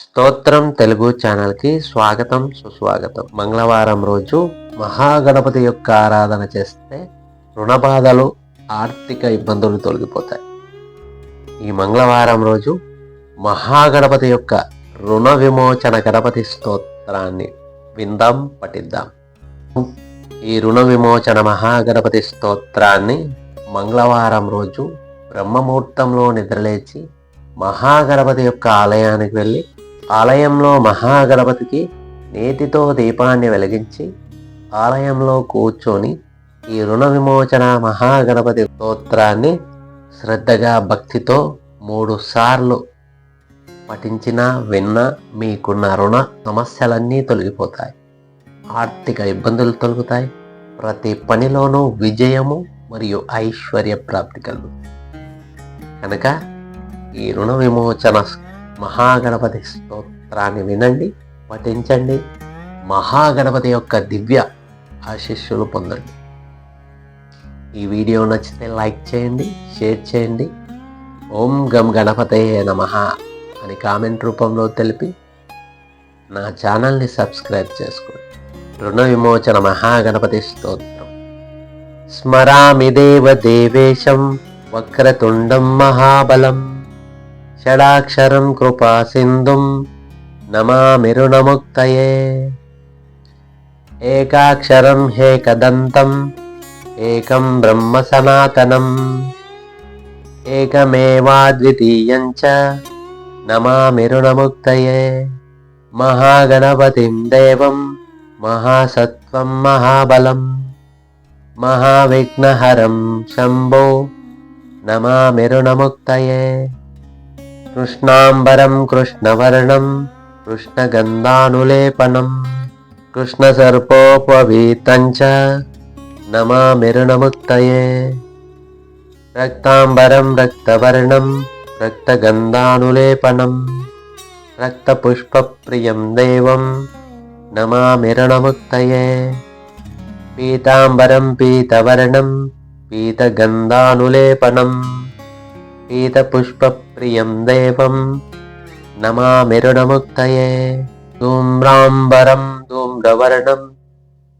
స్తోత్రం తెలుగు ఛానల్కి స్వాగతం సుస్వాగతం. మంగళవారం రోజు మహాగణపతి యొక్క ఆరాధన చేస్తే రుణ బాధలు, ఆర్థిక ఇబ్బందులు తొలగిపోతాయి. ఈ మంగళవారం రోజు మహాగణపతి యొక్క రుణ విమోచన గణపతి స్తోత్రాన్ని విందాం, పఠిద్దాం. ఈ రుణ విమోచన మహాగణపతి స్తోత్రాన్ని మంగళవారం రోజు బ్రహ్మముహూర్తంలో నిద్రలేచి మహాగణపతి యొక్క ఆలయానికి వెళ్ళి ఆలయంలో మహాగణపతికి నేతితో దీపాన్ని వెలిగించి ఆలయంలో కూర్చొని ఈ రుణ విమోచన మహాగణపతి స్తోత్రాన్ని శ్రద్ధగా భక్తితో 3 సార్లు పఠించినా విన్నా మీకున్న రుణ సమస్యలన్నీ తొలగిపోతాయి. ఆర్థిక ఇబ్బందులు తొలగుతాయి. ప్రతి పనిలోనూ విజయము మరియు ఐశ్వర్య ప్రాప్తి కలుగుతాయి. కనుక ఈ రుణ విమోచన మహాగణపతి స్తోత్రాన్ని వినండి, పఠించండి. మహాగణపతి యొక్క దివ్య ఆశీస్సులు పొందండి. ఈ వీడియో నచ్చితే లైక్ చేయండి, షేర్ చేయండి. ఓం గం గణపతయే నమః అని కామెంట్ రూపంలో తెలిపి నా ఛానల్ని సబ్స్క్రైబ్ చేసుకోండి. రుణ విమోచన మహాగణపతి స్తోత్రం. స్మరామి దేవ దేవేశం వక్రతుండం మహాబలం షడాక్షరం కృపా సింధుం నమామి రుణముక్తయే. ఏకాక్షరం హేకదంతం ఏకం బ్రహ్మ సనాతనం ఏకమేవాద్వితీయం చ నమామి రుణముక్తయే. మహాగణపతిం దేవం మహాసత్వం మహాబలం మహావిఘ్నహరం శంభో నమామి రుణముక్తయే. కృష్ణాంబరం కృష్ణవర్ణం కృష్ణగంధానులేపనం కృష్ణసర్పోపవీతం చ నమామి రుణముక్తయే. రక్తాంబరం రక్తవర్ణం రక్తగంధానులేపనం రక్తపుష్పప్రియం దేవం నమామి రుణముక్తయే. పీతాంబరం పీతవర్ణం పీతగంధానులేపనం పీతపుష్పప్రియం దేవం నమామి రుణముక్తయే. ధూమ్రాంబరం ధూమ్రవర్ణం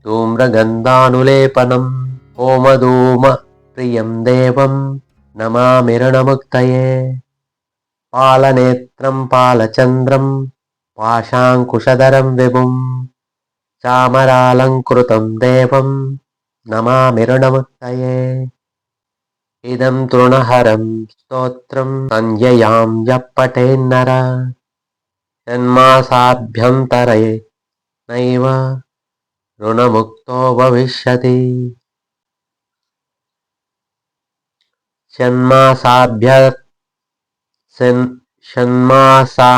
ధూమ్రగంధానులేపనం హోమధూమ ప్రియం దేవం నమామి రుణముక్తయే. పాలనేత్రం పాలచంద్రం పాశాంకుశధరం విభుం చామరాలంకృతం దేవం నమామి రుణముక్తయే. ఇదం తృణహరం స్తోత్రం సంజ్ఞయాం యః పఠేన్నర షణ్మాసాభ్యంతరే నైవ రుణముక్తో భవిష్యతి. షణ్మాసా